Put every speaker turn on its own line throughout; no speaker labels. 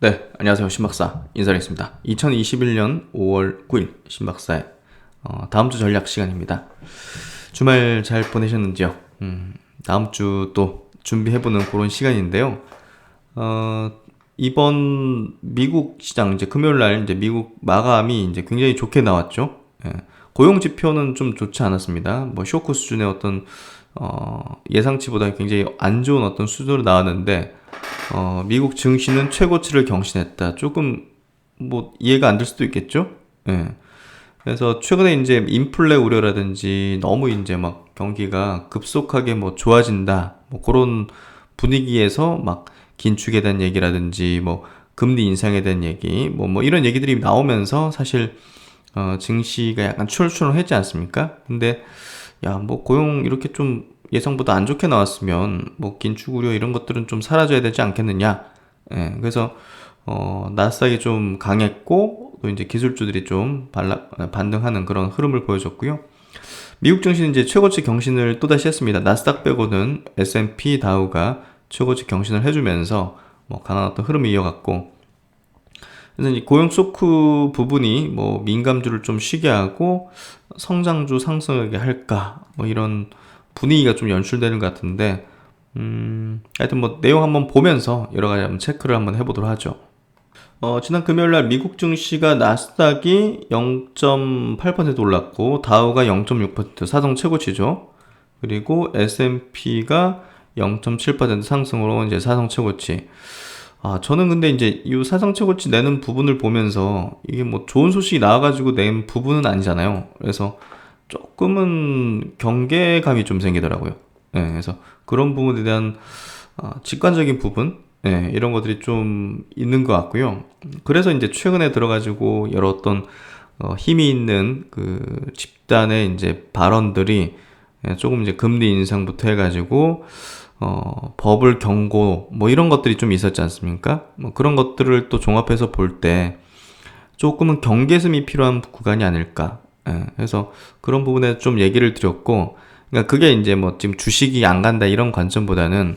네, 안녕하세요. 신박사 인사드리겠습니다. 2021년 5월 9일 신박사의 다음 주 전략 시간입니다. 주말 잘 보내셨는지요? 다음 주 또 준비해보는 그런 시간인데요. 어, 이번 미국 시장 이제 금요일 날 이제 미국 마감이 이제 굉장히 좋게 나왔죠. 예. 고용 지표는 좀 좋지 않았습니다. 뭐 쇼크 수준의 어떤 예상치보다 굉장히 안 좋은 어떤 수준으로 나왔는데 미국 증시는 최고치를 경신했다. 조금 뭐 이해가 안 될 수도 있겠죠? 예. 그래서 최근에 이제 인플레 우려라든지 너무 이제 막 경기가 급속하게 뭐 좋아진다. 뭐 그런 분위기에서 막 긴축에 대한 얘기라든지 뭐 금리 인상에 대한 얘기 뭐 이런 얘기들이 나오면서 사실 증시가 약간 추월추월했지 않습니까? 근데 야 뭐 고용 이렇게 좀 예상보다 안 좋게 나왔으면 뭐 긴축 우려 이런 것들은 좀 사라져야 되지 않겠느냐. 예, 그래서 나스닥이 좀 강했고 또 이제 기술주들이 좀 반등하는 그런 흐름을 보여줬고요. 미국 증시는 이제 최고치 경신을 또다시 했습니다. 나스닥 빼고는 S&P 다우가 최고치 경신을 해주면서 뭐 강한 어떤 흐름을 이어갔고, 그래서 이 고용 쇼크 부분이 뭐 민감주를 좀 쉬게 하고 성장주 상승하게 할까 뭐 이런 분위기가 좀 연출되는 것 같은데, 하여튼 뭐 내용 한번 보면서 여러 가지 한번 체크를 한번 해보도록 하죠. 지난 금요일날 미국 증시가 나스닥이 0.8% 올랐고 다우가 0.6% 사상 최고치죠. 그리고 S&P가 0.7% 상승으로 이제 사상 최고치. 저는 근데 이제 이 사상 최고치 내는 부분을 보면서 이게 뭐 좋은 소식이 나와가지고 낸 부분은 아니잖아요. 그래서 조금은 경계감이 좀 생기더라고요. 예, 그래서 그런 부분에 대한 직관적인 부분, 예, 이런 것들이 좀 있는 것 같고요. 그래서 이제 최근에 들어가지고 여러 어떤 힘이 있는 그 집단의 이제 발언들이 조금 이제 금리 인상부터 해가지고 버블 경고 뭐 이런 것들이 좀 있었지 않습니까? 뭐 그런 것들을 또 종합해서 볼 때 조금은 경계심이 필요한 구간이 아닐까. 예, 그래서 그런 부분에 좀 얘기를 드렸고, 그러니까 그게 이제 뭐 지금 주식이 안 간다 이런 관점보다는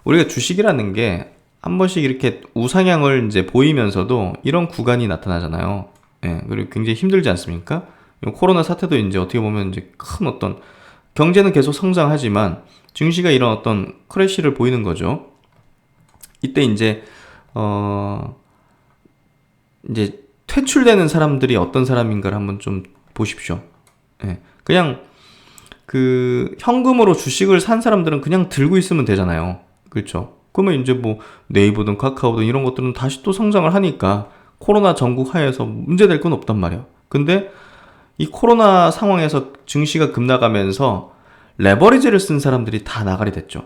우리가 주식이라는 게 한 번씩 이렇게 우상향을 이제 보이면서도 이런 구간이 나타나잖아요. 예, 그리고 굉장히 힘들지 않습니까? 코로나 사태도 이제 어떻게 보면 이제 큰 어떤 경제는 계속 성장하지만 증시가 이런 어떤 크래시를 보이는 거죠. 이때 이제 퇴출되는 사람들이 어떤 사람인가를 한번 좀 보십시오. 예. 그냥 그 현금으로 주식을 산 사람들은 그냥 들고 있으면 되잖아요. 그렇죠? 그러면 이제 뭐 네이버든 카카오든 이런 것들은 다시 또 성장을 하니까 코로나 전국 하에서 문제될 건 없단 말이야. 근데 이 코로나 상황에서 증시가 급락하면서 레버리지를 쓴 사람들이 다 나가리 됐죠.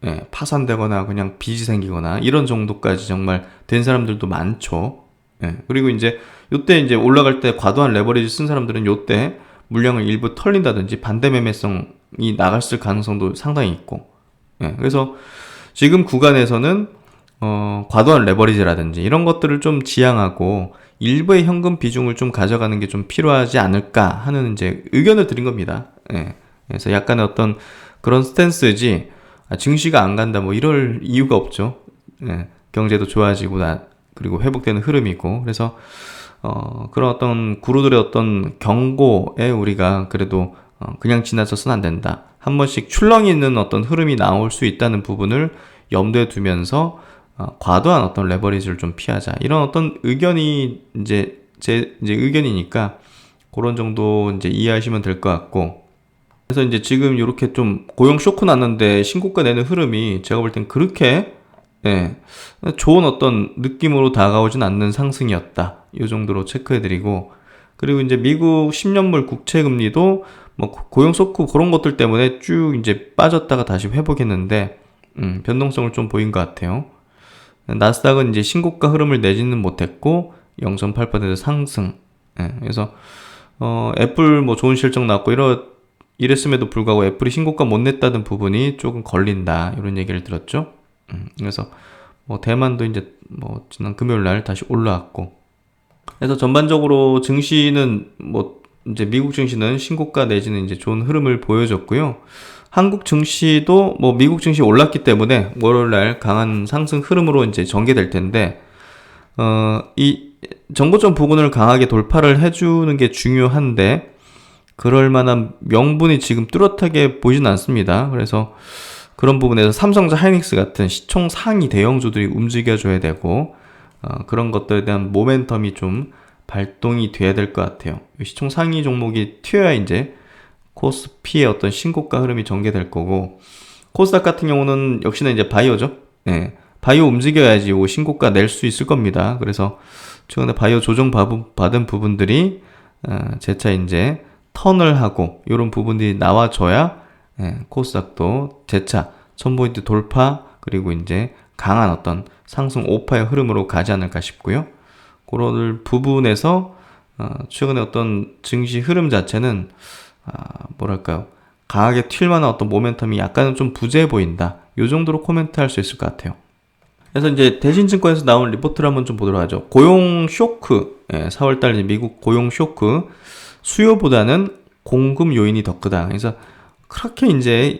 예, 파산되거나 그냥 빚이 생기거나 이런 정도까지 정말 된 사람들도 많죠. 예, 그리고 이제 요때 이제 올라갈 때 과도한 레버리지 쓴 사람들은 요때 물량을 일부 털린다든지 반대 매매성이 나갔을 가능성도 상당히 있고, 예, 그래서 지금 구간에서는 과도한 레버리지라든지 이런 것들을 좀 지양하고 일부의 현금 비중을 좀 가져가는 게 좀 필요하지 않을까 하는 이제 의견을 드린 겁니다. 예. 그래서 약간의 어떤 그런 스탠스지, 증시가 안 간다 뭐 이럴 이유가 없죠. 예. 경제도 좋아지고 그리고 회복되는 흐름이고, 그래서 그런 어떤 구루들의 어떤 경고에 우리가 그래도 그냥 지나쳐서는 안 된다. 한 번씩 출렁이 있는 어떤 흐름이 나올 수 있다는 부분을 염두에 두면서 과도한 어떤 레버리지를 좀 피하자. 이런 어떤 의견이 이제 제 이제 의견이니까 그런 정도 이제 이해하시면 될 것 같고. 그래서 이제 지금 이렇게 좀 고용 쇼크 났는데 신고가 내는 흐름이 제가 볼 땐 그렇게, 예, 좋은 어떤 느낌으로 다가오진 않는 상승이었다. 이 정도로 체크해드리고, 그리고 이제 미국 10년물 국채 금리도 뭐 고용 쇼크 그런 것들 때문에 쭉 이제 빠졌다가 다시 회복했는데, 변동성을 좀 보인 것 같아요. 나스닥은 이제 신고가 흐름을 내지는 못했고 0.8% 상승. 예, 그래서 애플 뭐 좋은 실적 나왔고 이랬음에도 불구하고 애플이 신고가 못 냈다는 부분이 조금 걸린다 이런 얘기를 들었죠. 그래서 뭐 대만도 이제 뭐 지난 금요일 날 다시 올라왔고, 그래서 전반적으로 증시는 뭐 이제 미국 증시는 신고가 내지는 이제 좋은 흐름을 보여줬고요. 한국 증시도 뭐 미국 증시 올랐기 때문에 월요일 날 강한 상승 흐름으로 이제 전개될 텐데, 이 정보점 부근을 강하게 돌파를 해주는 게 중요한데 그럴 만한 명분이 지금 뚜렷하게 보이진 않습니다. 그래서 그런 부분에서 삼성자 하이닉스 같은 시총 상위 대형주들이 움직여줘야 되고 그런 것들에 대한 모멘텀이 좀 발동이 돼야 될 것 같아요. 시총 상위 종목이 튀어야 이제 코스피의 어떤 신고가 흐름이 전개될 거고, 코스닥 같은 경우는 역시나 이제 바이오죠. 네. 바이오 움직여야지 신고가 낼 수 있을 겁니다. 그래서 최근에 바이오 조정 받은 부분들이 재차 이제 턴을 하고 이런 부분들이 나와줘야 코스닥도 재차 1000포인트 돌파 그리고 이제 강한 어떤 상승 오파의 흐름으로 가지 않을까 싶고요. 그런 부분에서 최근에 어떤 증시 흐름 자체는 뭐랄까요, 강하게 튈 만한 어떤 모멘텀이 약간은 좀 부재해 보인다. 이 정도로 코멘트 할 수 있을 것 같아요. 그래서 이제 대신증권에서 나온 리포트를 한번 좀 보도록 하죠. 고용 쇼크, 4월달 미국 고용 쇼크, 수요보다는 공급 요인이 더 크다. 그래서 그렇게 이제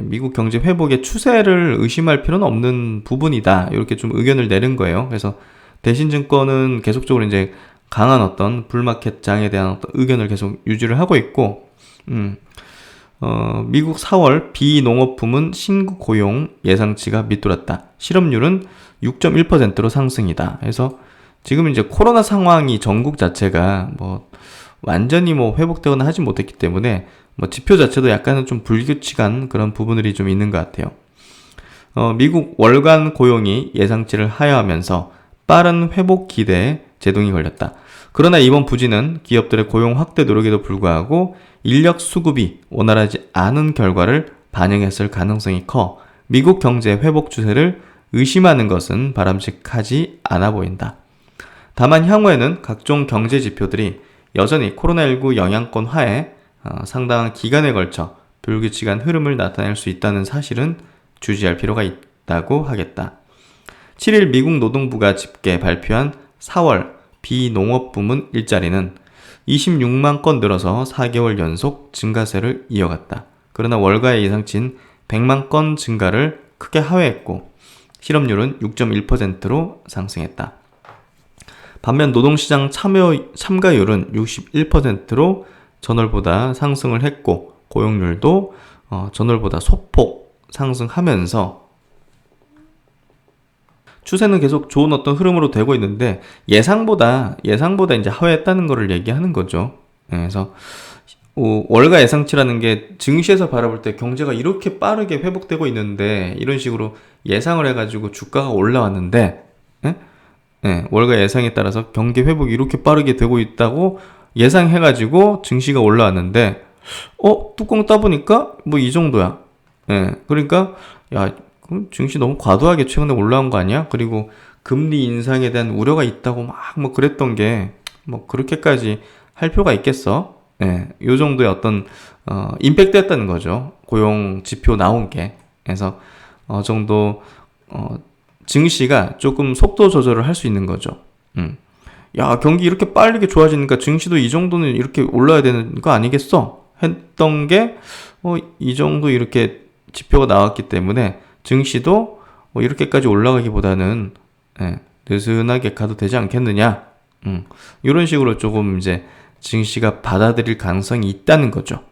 미국 경제 회복의 추세를 의심할 필요는 없는 부분이다. 이렇게 좀 의견을 내는 거예요. 그래서 대신증권은 계속적으로 이제 강한 어떤 불마켓장에 대한 어떤 의견을 계속 유지를 하고 있고, 미국 4월 비농업부문 신규 고용 예상치가 밑돌았다. 실업률은 6.1%로 상승이다. 그래서 지금 이제 코로나 상황이 전국 자체가 완전히 회복되거나 하지 못했기 때문에 지표 자체도 약간은 좀 불규칙한 그런 부분들이 좀 있는 것 같아요. 미국 월간 고용이 예상치를 하회하면서 빠른 회복 기대에 제동이 걸렸다. 그러나 이번 부진은 기업들의 고용 확대 노력에도 불구하고 인력 수급이 원활하지 않은 결과를 반영했을 가능성이 커 미국 경제 회복 추세를 의심하는 것은 바람직하지 않아 보인다. 다만 향후에는 각종 경제 지표들이 여전히 코로나19 영향권 하에 상당한 기간에 걸쳐 불규칙한 흐름을 나타낼 수 있다는 사실은 주지할 필요가 있다고 하겠다. 7일 미국 노동부가 집계 발표한 4월 비농업 부문 일자리는 26만 건 늘어서 4개월 연속 증가세를 이어갔다. 그러나 월가의 예상치인 100만 건 증가를 크게 하회했고 실업률은 6.1%로 상승했다. 반면 노동시장 참가율은 61%로 전월보다 상승을 했고 고용률도 전월보다 소폭 상승하면서 추세는 계속 좋은 어떤 흐름으로 되고 있는데 예상보다 이제 하회했다는 거를 얘기하는 거죠. 그래서 월가 예상치라는 게 증시에서 바라볼 때 경제가 이렇게 빠르게 회복되고 있는데 이런 식으로 예상을 해가지고 주가가 올라왔는데 월가 예상에 따라서 경기 회복이 이렇게 빠르게 되고 있다고 예상해가지고 증시가 올라왔는데 뚜껑 따보니까 이 정도야. 그러니까 야, 증시 너무 과도하게 최근에 올라온 거 아니야? 그리고 금리 인상에 대한 우려가 있다고 막 그랬던 게 그렇게까지 할 필요가 있겠어? 요 정도의 어떤 임팩트였다는 거죠. 고용 지표 나온 게. 그래서 정도 증시가 조금 속도 조절을 할 수 있는 거죠. 야, 경기 이렇게 빠르게 좋아지니까 증시도 이 정도는 이렇게 올라야 되는 거 아니겠어? 했던 게 이 정도 이렇게 지표가 나왔기 때문에 증시도 이렇게까지 올라가기보다는 느슨하게 가도 되지 않겠느냐. 이런 식으로 조금 이제 증시가 받아들일 가능성이 있다는 거죠.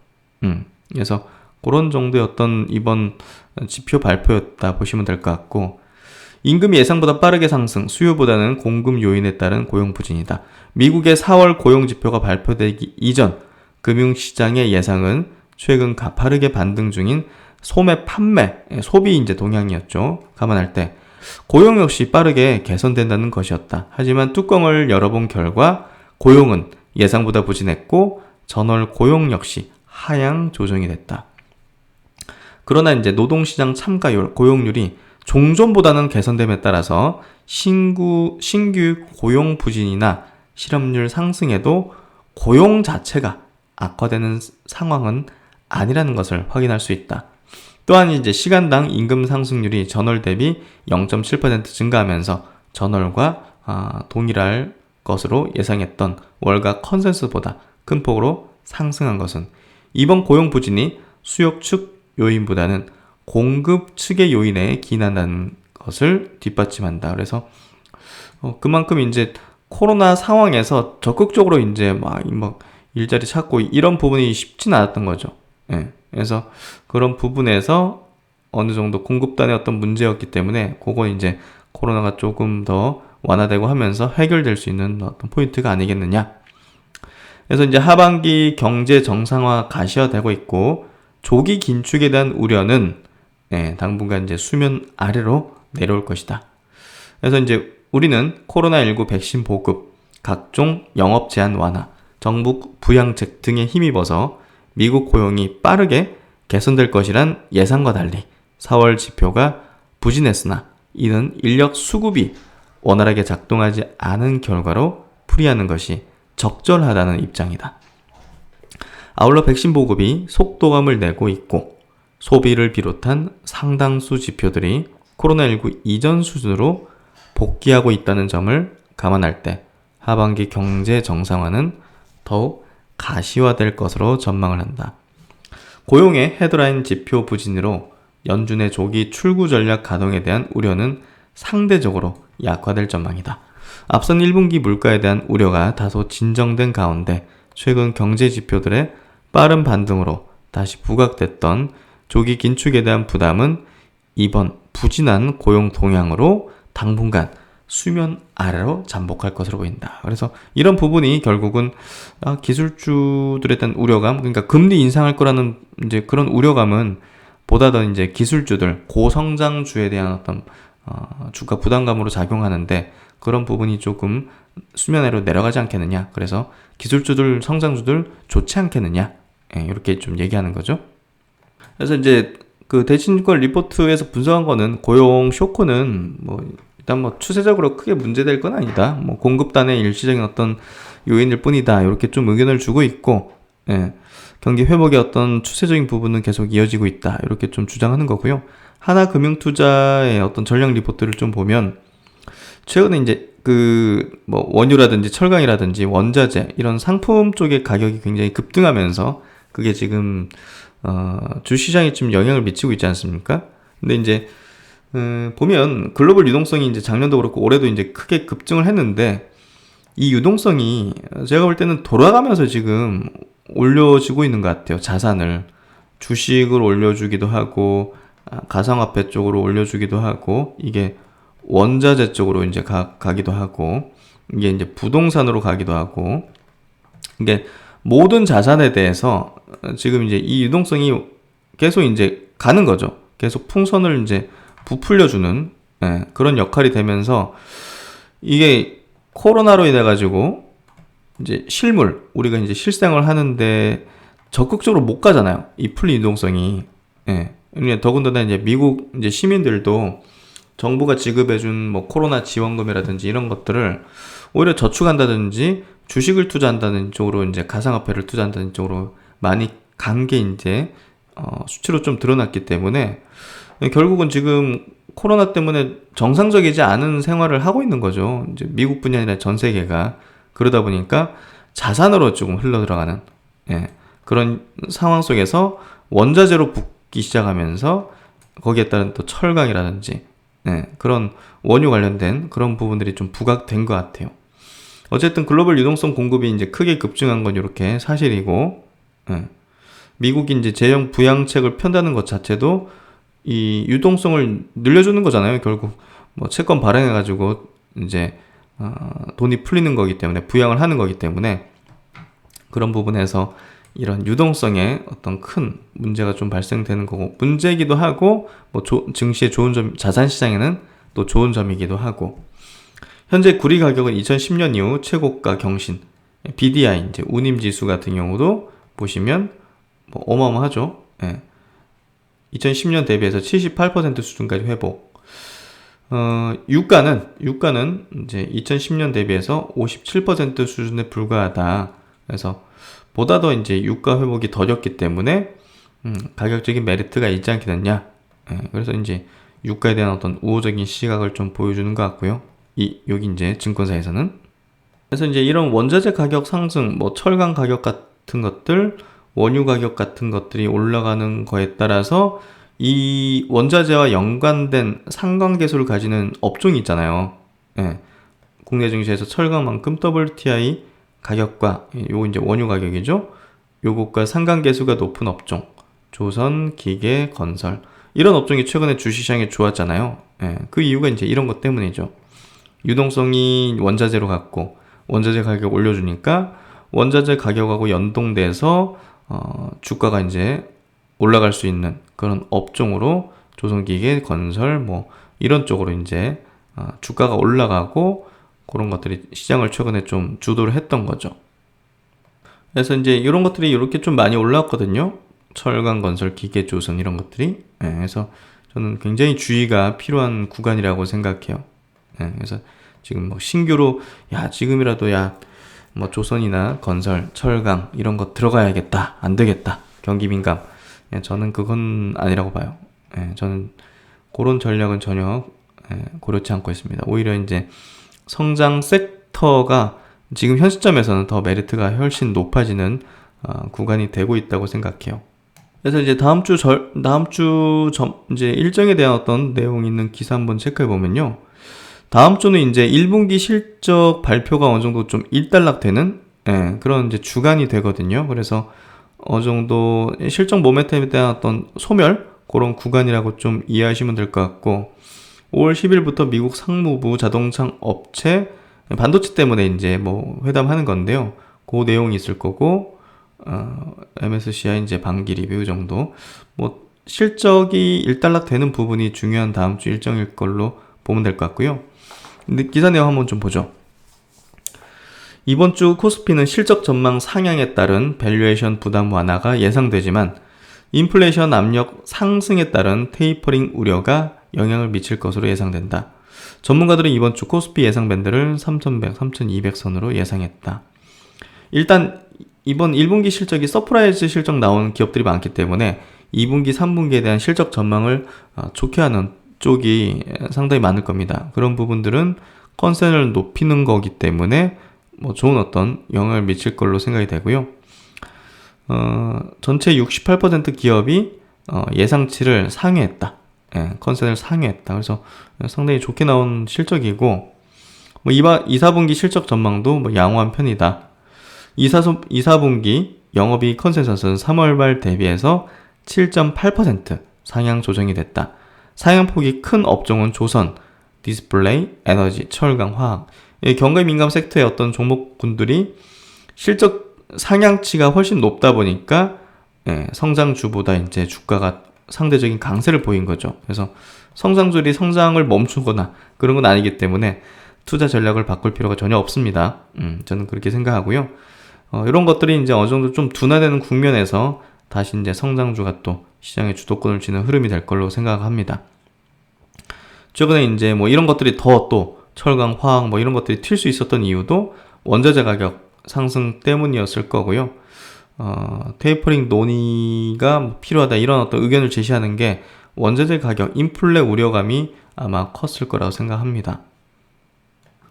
그래서 그런 정도의 어떤 이번 지표 발표였다 보시면 될 것 같고, 임금이 예상보다 빠르게 상승, 수요보다는 공급 요인에 따른 고용 부진이다. 미국의 4월 고용 지표가 발표되기 이전 금융시장의 예상은 최근 가파르게 반등 중인 소매 판매, 소비 이제 동향이었죠. 감안할 때 고용 역시 빠르게 개선된다는 것이었다. 하지만 뚜껑을 열어본 결과 고용은 예상보다 부진했고 전월 고용 역시 하향 조정이 됐다. 그러나 이제 노동시장 참가율, 고용률이 종전보다는 개선됨에 따라서 신규 고용 부진이나 실업률 상승에도 고용 자체가 악화되는 상황은 아니라는 것을 확인할 수 있다. 또한 이제 시간당 임금 상승률이 전월 대비 0.7% 증가하면서 전월과 동일할 것으로 예상했던 월가 컨센서스보다 큰 폭으로 상승한 것은 이번 고용 부진이 수요 측 요인보다는 공급 측의 요인에 기인한다는 것을 뒷받침한다. 그래서 그만큼 이제 코로나 상황에서 적극적으로 이제 막 일자리 찾고 이런 부분이 쉽지는 않았던 거죠. 예. 그래서 그런 부분에서 어느 정도 공급단의 어떤 문제였기 때문에 그건 이제 코로나가 조금 더 완화되고 하면서 해결될 수 있는 어떤 포인트가 아니겠느냐. 그래서 이제 하반기 경제 정상화 가시화되고 있고 조기 긴축에 대한 우려는 당분간 이제 수면 아래로 내려올 것이다. 그래서 이제 우리는 코로나19 백신 보급, 각종 영업 제한 완화, 정부 부양책 등에 힘입어서 미국 고용이 빠르게 개선될 것이란 예상과 달리 4월 지표가 부진했으나 이는 인력 수급이 원활하게 작동하지 않은 결과로 풀이하는 것이 적절하다는 입장이다. 아울러 백신 보급이 속도감을 내고 있고 소비를 비롯한 상당수 지표들이 코로나19 이전 수준으로 복귀하고 있다는 점을 감안할 때 하반기 경제 정상화는 더욱 가시화될 것으로 전망을 한다. 고용의 헤드라인 지표 부진으로 연준의 조기 출구 전략 가동에 대한 우려는 상대적으로 약화될 전망이다. 앞선 1분기 물가에 대한 우려가 다소 진정된 가운데 최근 경제 지표들의 빠른 반등으로 다시 부각됐던 조기 긴축에 대한 부담은 이번 부진한 고용 동향으로 당분간 수면 아래로 잠복할 것으로 보인다. 그래서 이런 부분이 결국은 기술주들에 대한 우려감, 그러니까 금리 인상할 거라는 이제 그런 우려감은 보다 더 이제 기술주들, 고성장주에 대한 어떤 주가 부담감으로 작용하는데 그런 부분이 조금 수면 아래로 내려가지 않겠느냐. 그래서 기술주들, 성장주들 좋지 않겠느냐. 이렇게 좀 얘기하는 거죠. 그래서 이제 그 대신권 리포트에서 분석한 거는 고용 쇼크는 일단 추세적으로 크게 문제될 건 아니다. 공급단의 일시적인 어떤 요인일 뿐이다. 이렇게 좀 의견을 주고 있고, 경기 회복의 어떤 추세적인 부분은 계속 이어지고 있다. 이렇게 좀 주장하는 거고요. 하나금융투자의 어떤 전략 리포트를 좀 보면 최근에 이제 원유라든지 철강이라든지 원자재 이런 상품 쪽의 가격이 굉장히 급등하면서 그게 지금 주시장에 좀 영향을 미치고 있지 않습니까? 근데 이제 보면 글로벌 유동성이 이제 작년도 그렇고 올해도 이제 크게 급증을 했는데 이 유동성이 제가 볼 때는 돌아가면서 지금 올려지고 있는 것 같아요. 자산을 주식을 올려주기도 하고 가상화폐 쪽으로 올려주기도 하고 이게 원자재 쪽으로 이제 가기도 하고 이게 이제 부동산으로 가기도 하고 이게 모든 자산에 대해서 지금 이제 이 유동성이 계속 이제 가는 거죠. 계속 풍선을 이제 부풀려주는 그런 역할이 되면서 이게 코로나로 인해 가지고 이제 실물 우리가 이제 실생활 하는데 적극적으로 못 가잖아요. 이 풀린 유동성이. 더군다나 이제 미국 이제 시민들도 정부가 지급해준 코로나 지원금이라든지 이런 것들을 오히려 저축한다든지 주식을 투자한다는 쪽으로 이제 가상화폐를 투자한다는 쪽으로 많이 간 게 이제 수치로 좀 드러났기 때문에 결국은 지금 코로나 때문에 정상적이지 않은 생활을 하고 있는 거죠. 이제 미국뿐이 아니라 전 세계가. 그러다 보니까 자산으로 조금 흘러 들어가는 그런 상황 속에서 원자재로 붙기 시작하면서 거기에 따른 또 철강이라든지 그런 원유 관련된 그런 부분들이 좀 부각된 것 같아요. 어쨌든 글로벌 유동성 공급이 이제 크게 급증한 건 이렇게 사실이고, 미국이 이제 재정 부양책을 편다는 것 자체도 이 유동성을 늘려주는 거잖아요. 결국 채권 발행해가지고 이제 돈이 풀리는 거기 때문에 부양을 하는 거기 때문에 그런 부분에서 이런 유동성에 어떤 큰 문제가 좀 발생되는 거고 문제이기도 하고 증시의 좋은 점 자산시장에는 또 좋은 점이기도 하고 현재 구리 가격은 2010년 이후 최고가 경신 BDI 이제 운임지수 같은 경우도 보시면 어마어마하죠. 2010년 대비해서 78% 수준까지 회복. 유가는 이제 2010년 대비해서 57% 수준에 불과하다. 그래서 보다 더 이제 유가 회복이 더뎠기 때문에 가격적인 메리트가 있지 않겠느냐. 그래서 이제 유가에 대한 어떤 우호적인 시각을 좀 보여주는 것 같고요. 여기 이제 증권사에서는. 그래서 이제 이런 원자재 가격 상승, 철강 가격 같은 것들, 원유 가격 같은 것들이 올라가는 거에 따라서 이 원자재와 연관된 상관계수를 가지는 업종이 있잖아요. 국내 증시에서 철강만큼 WTI 가격과 요거 이제 원유 가격이죠. 요것과 상관계수가 높은 업종, 조선, 기계, 건설 이런 업종이 최근에 주식시장이 좋았잖아요. 그 이유가 이제 이런 것 때문이죠. 유동성이 원자재로 갔고 원자재 가격 올려주니까 원자재 가격하고 연동돼서 주가가 이제 올라갈 수 있는 그런 업종으로 조선기계, 건설 뭐 이런 쪽으로 이제 주가가 올라가고 그런 것들이 시장을 최근에 좀 주도를 했던 거죠. 그래서 이제 이런 것들이 이렇게 좀 많이 올라왔거든요. 철강, 건설, 기계, 조선 이런 것들이. 그래서 저는 굉장히 주의가 필요한 구간이라고 생각해요. 그래서 지금 뭐 신규로 지금이라도 뭐 조선이나 건설, 철강 이런 거 들어가야겠다. 안 되겠다. 경기 민감. 저는 그건 아니라고 봐요. 저는 그런 전략은 전혀 고려치 않고 있습니다. 오히려 이제 성장 섹터가 지금 현 시점에서는 더 메리트가 훨씬 높아지는 구간이 되고 있다고 생각해요. 그래서 이제 다음 주 이제 일정에 대한 어떤 내용 있는 기사 한번 체크해 보면요. 다음 주는 이제 1분기 실적 발표가 어느 정도 좀 일단락되는 그런 이제 주간이 되거든요. 그래서 어느 정도 실적 모멘텀에 대한 어떤 소멸 그런 구간이라고 좀 이해하시면 될 것 같고 5월 10일부터 미국 상무부 자동차 업체 반도체 때문에 이제 뭐 회담하는 건데요. 그 내용이 있을 거고 MSCI 이제 반기 리뷰 정도 뭐 실적이 일단락되는 부분이 중요한 다음 주 일정일 걸로 보면 될 것 같고요. 근데 기사 내용 한번 좀 보죠. 이번 주 코스피는 실적 전망 상향에 따른 밸류에이션 부담 완화가 예상되지만 인플레이션 압력 상승에 따른 테이퍼링 우려가 영향을 미칠 것으로 예상된다. 전문가들은 이번 주 코스피 예상 밴드를 3,100, 3,200선으로 예상했다. 일단 이번 1분기 실적이 서프라이즈 실적 나온 기업들이 많기 때문에 2분기, 3분기에 대한 실적 전망을 좋게 하는 쪽이 상당히 많을 겁니다. 그런 부분들은 컨센을 높이는 거기 때문에 뭐 좋은 어떤 영향을 미칠 걸로 생각이 되고요. 전체 68% 기업이 예상치를 상회했다. 컨센을 상회했다. 그래서 상당히 좋게 나온 실적이고 뭐 2, 4분기 실적 전망도 뭐 양호한 편이다. 2, 4분기 영업이익 컨센서스는 3월 말 대비해서 7.8% 상향 조정이 됐다. 상향폭이 큰 업종은 조선, 디스플레이, 에너지, 철강, 화학 경기 민감 섹터의 어떤 종목군들이 실적 상향치가 훨씬 높다 보니까 성장주보다 이제 주가가 상대적인 강세를 보인 거죠. 그래서 성장주들이 성장을 멈추거나 그런 건 아니기 때문에 투자 전략을 바꿀 필요가 전혀 없습니다. 저는 그렇게 생각하고요. 이런 것들이 이제 어느 정도 좀 둔화되는 국면에서 다시 이제 성장주가 또 시장의 주도권을 쥐는 흐름이 될 걸로 생각합니다. 최근에 이제 뭐 이런 것들이 더 또 철강, 화학 뭐 이런 것들이 튈 수 있었던 이유도 원자재 가격 상승 때문이었을 거고요. 테이퍼링 논의가 필요하다 이런 어떤 의견을 제시하는 게 원자재 가격, 인플레 우려감이 아마 컸을 거라고 생각합니다.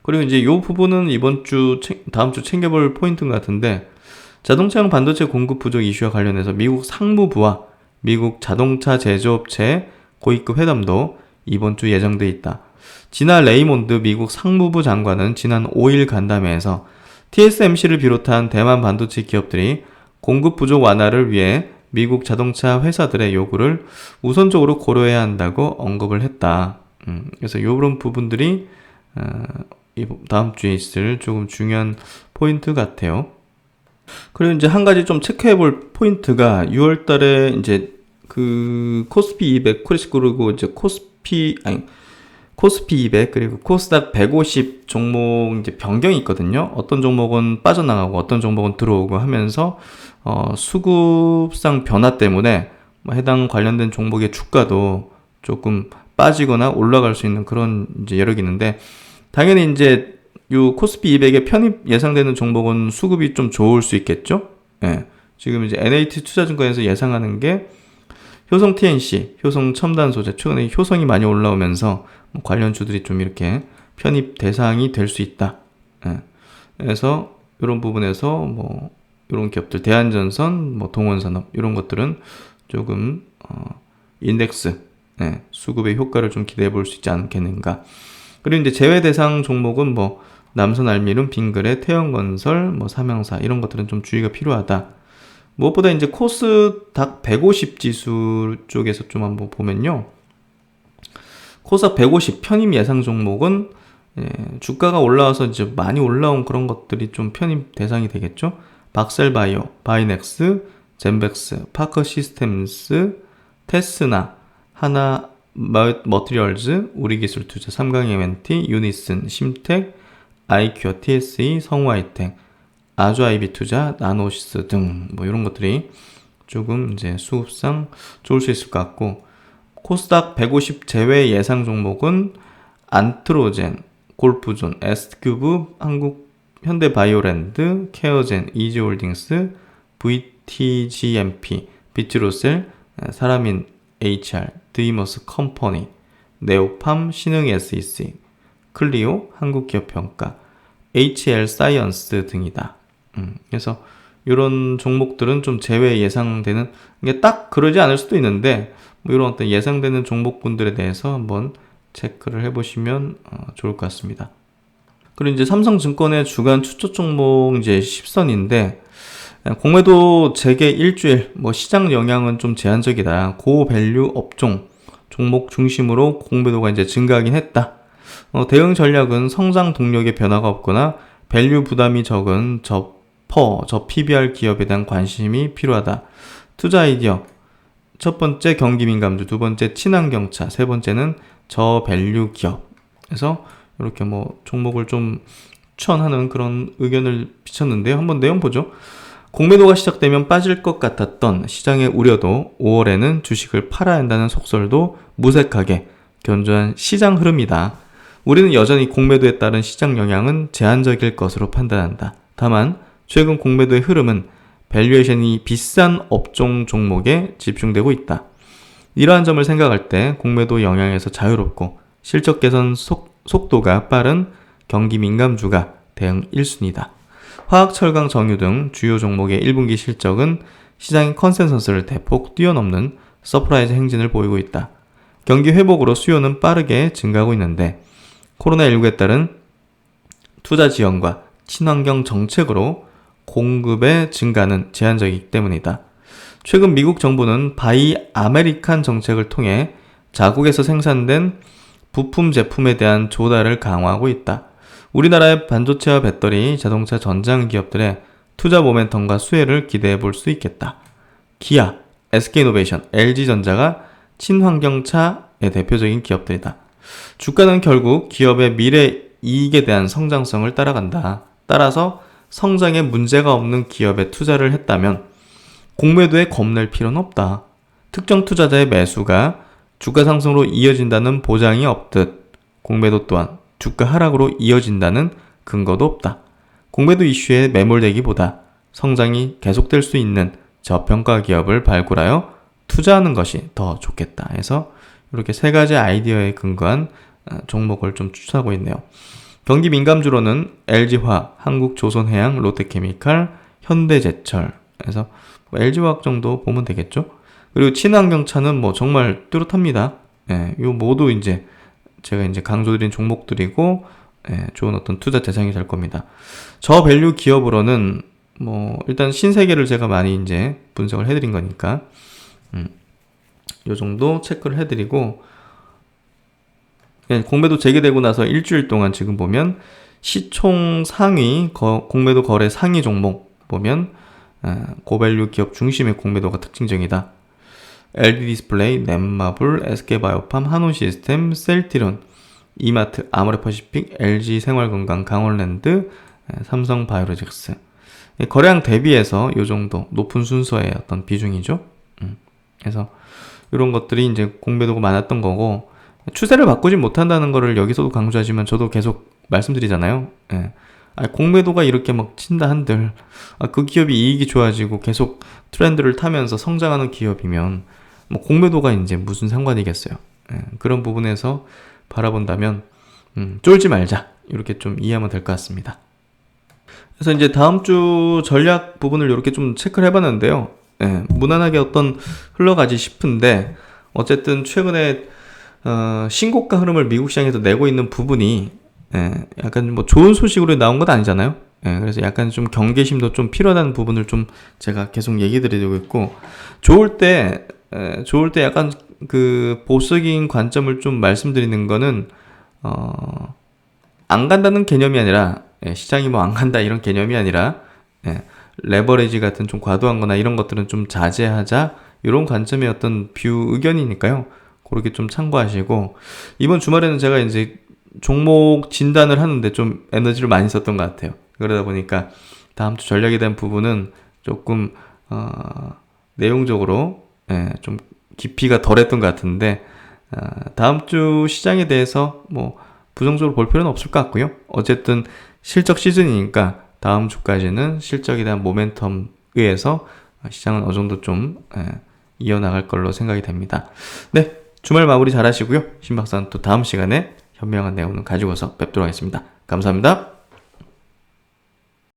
그리고 이제 이 부분은 다음 주 챙겨볼 포인트인 것 같은데 자동차용 반도체 공급 부족 이슈와 관련해서 미국 상무부와 미국 자동차 제조업체 고위급 회담도 이번 주 예정돼 있다. 지나 레이몬드 미국 상무부 장관은 지난 5일 간담회에서 TSMC를 비롯한 대만 반도체 기업들이 공급 부족 완화를 위해 미국 자동차 회사들의 요구를 우선적으로 고려해야 한다고 언급을 했다. 그래서 이런 부분들이 다음 주에 있을 조금 중요한 포인트 같아요. 그리고 이제 한 가지 좀 체크해 볼 포인트가 6월 달에 이제 그 코스피 200, 그리고 이제 코스피 200 그리고 코스닥 150 종목 이제 변경이 있거든요. 어떤 종목은 빠져나가고 어떤 종목은 들어오고 하면서 수급상 변화 때문에 해당 관련된 종목의 주가도 조금 빠지거나 올라갈 수 있는 그런 이제 여력이 있는데 당연히 이제 요 코스피 200에 편입 예상되는 종목은 수급이 좀 좋을 수 있겠죠. 지금 이제 NAT 투자증권에서 예상하는 게 효성 TNC, 효성 첨단 소재, 최근에 효성이 많이 올라오면서 관련 주들이 좀 이렇게 편입 대상이 될 수 있다. 그래서 이런 부분에서 뭐 이런 기업들, 대한전선, 뭐 동원산업 이런 것들은 조금 인덱스 수급의 효과를 좀 기대해 볼 수 있지 않겠는가. 그리고 이제 제외 대상 종목은 뭐 남선 알미룸, 빙그레, 태영건설, 뭐 삼형사 이런 것들은 좀 주의가 필요하다. 무엇보다 이제 코스닥 150 지수 쪽에서 좀 한번 보면요. 코스닥 150 편입 예상 종목은 주가가 올라와서 이제 많이 올라온 그런 것들이 좀 편입 대상이 되겠죠. 박셀바이오, 바이넥스, 젠백스, 파커 시스템스, 테스나, 하나 머티리얼즈, 우리기술투자, 삼강MNT, 유니슨, 심텍, 아이큐어, TSE, 성우아이텍, 아주아이비투자, 나노시스 등 뭐 이런 것들이 조금 이제 수급상 좋을 수 있을 것 같고, 코스닥 150 제외 예상 종목은 안트로젠, 골프존, S큐브, 한국 현대바이오랜드, 케어젠, 이지홀딩스, VTGMP, 비트로셀, 사라민 HR, 드이머스 컴퍼니, 네오팜, 신흥 SEC, 클리오, 한국기업평가, HL 사이언스 등이다. 그래서 이런 종목들은 좀 제외 예상되는, 이게 딱 그러지 않을 수도 있는데 뭐 이런 어떤 예상되는 종목군들에 대해서 한번 체크를 해보시면 좋을 것 같습니다. 그리고 이제 삼성증권의 주간 추천 종목 이제 10선인데, 공매도 재개 일주일, 뭐 시장 영향은 좀 제한적이다. 고밸류 업종 종목 중심으로 공매도가 이제 증가하긴 했다. 대응 전략은 성장 동력의 변화가 없거나 밸류 부담이 적은 저 PBR 기업에 대한 관심이 필요하다. 투자 아이디어: 첫 번째 경기민감주, 두 번째 친환경차, 세 번째는 저밸류 기업. 그래서 이렇게 뭐 종목을 좀 추천하는 그런 의견을 비쳤는데요. 한번 내용 보죠. 공매도가 시작되면 빠질 것 같았던 시장의 우려도 5월에는 주식을 팔아야 한다는 속설도 무색하게 견조한 시장 흐름이다. 우리는 여전히 공매도에 따른 시장 영향은 제한적일 것으로 판단한다. 다만 최근 공매도의 흐름은 밸류에이션이 비싼 업종 종목에 집중되고 있다. 이러한 점을 생각할 때 공매도 영향에서 자유롭고 실적 개선 속도가 빠른 경기 민감주가 대응 1순위다. 화학, 철강, 정유 등 주요 종목의 1분기 실적은 시장의 컨센서스를 대폭 뛰어넘는 서프라이즈 행진을 보이고 있다. 경기 회복으로 수요는 빠르게 증가하고 있는데 코로나19에 따른 투자 지원과 친환경 정책으로 공급의 증가는 제한적이기 때문이다. 최근 미국 정부는 바이 아메리칸 정책을 통해 자국에서 생산된 부품 제품에 대한 조달을 강화하고 있다. 우리나라의 반도체와 배터리, 자동차 전장 기업들의 투자 모멘텀과 수혜를 기대해 볼 수 있겠다. 기아, SK이노베이션, LG전자가 친환경차의 대표적인 기업들이다. 주가는 결국 기업의 미래 이익에 대한 성장성을 따라간다. 따라서 성장에 문제가 없는 기업에 투자를 했다면 공매도에 겁낼 필요는 없다. 특정 투자자의 매수가 주가 상승으로 이어진다는 보장이 없듯 공매도 또한 주가 하락으로 이어진다는 근거도 없다. 공매도 이슈에 매몰되기보다 성장이 계속될 수 있는 저평가 기업을 발굴하여 투자하는 것이 더 좋겠다 해서 이렇게 세 가지 아이디어에 근거한 종목을 좀 추천하고 있네요. 경기 민감주로는 LG화학, 한국조선해양, 롯데케미칼, 현대제철. 그래서 LG화학 정도 보면 되겠죠. 그리고 친환경차는 뭐 정말 뚜렷합니다. 요 모두 이제 제가 이제 강조드린 종목들이고, 좋은 어떤 투자 대상이 될 겁니다. 저밸류 기업으로는 뭐 일단 신세계를 제가 많이 이제 분석을 해드린 거니까, 요 정도 체크를 해드리고, 공매도 재개되고 나서 일주일 동안 지금 보면 시총 상위 공매도 거래 상위 종목 보면 고밸류 기업 중심의 공매도가 특징적이다. LG디스플레이, 넷마블, SK바이오팜, 한온시스템, 셀티론, 이마트, 아모레퍼시픽, LG생활건강, 강원랜드, 삼성바이오로직스. 거래량 대비해서 이 정도 높은 순서의 어떤 비중이죠. 그래서 이런 것들이 이제 공매도가 많았던 거고, 추세를 바꾸지 못한다는 거를 여기서도 강조하지만 저도 계속 말씀드리잖아요. 공매도가 이렇게 막 친다 한들 그 기업이 이익이 좋아지고 계속 트렌드를 타면서 성장하는 기업이면 뭐 공매도가 이제 무슨 상관이겠어요. 그런 부분에서 바라본다면 쫄지 말자 이렇게 좀 이해하면 될 것 같습니다. 그래서 이제 다음 주 전략 부분을 이렇게 좀 체크를 해봤는데요. 무난하게 어떤 흘러가지 싶은데 어쨌든 최근에 신고가 흐름을 미국 시장에서 내고 있는 부분이 약간 뭐 좋은 소식으로 나온 건 아니잖아요. 그래서 약간 좀 경계심도 좀 필요하다는 부분을 좀 제가 계속 얘기 드리고 있고, 좋을 때 약간 그 보수적인 관점을 좀 말씀드리는 거는, 안 간다는 개념이 아니라, 시장이 뭐 안 간다 이런 개념이 아니라, 레버리지 같은 좀 과도한 거나 이런 것들은 좀 자제하자, 이런 관점의 어떤 의견이니까요. 그렇게 좀 참고하시고, 이번 주말에는 제가 이제 종목 진단을 하는데 좀 에너지를 많이 썼던 것 같아요. 그러다 보니까 다음 주 전략에 대한 부분은 조금 내용적으로 좀 깊이가 덜했던 것 같은데, 다음 주 시장에 대해서 뭐 부정적으로 볼 필요는 없을 것 같고요. 어쨌든 실적 시즌이니까 다음 주까지는 실적에 대한 모멘텀 의해서 시장은 어느 정도 좀 이어나갈 걸로 생각이 됩니다. 네, 주말 마무리 잘 하시고요. 신박사는 또 다음 시간에 현명한 내용을 가지고서 뵙도록 하겠습니다. 감사합니다.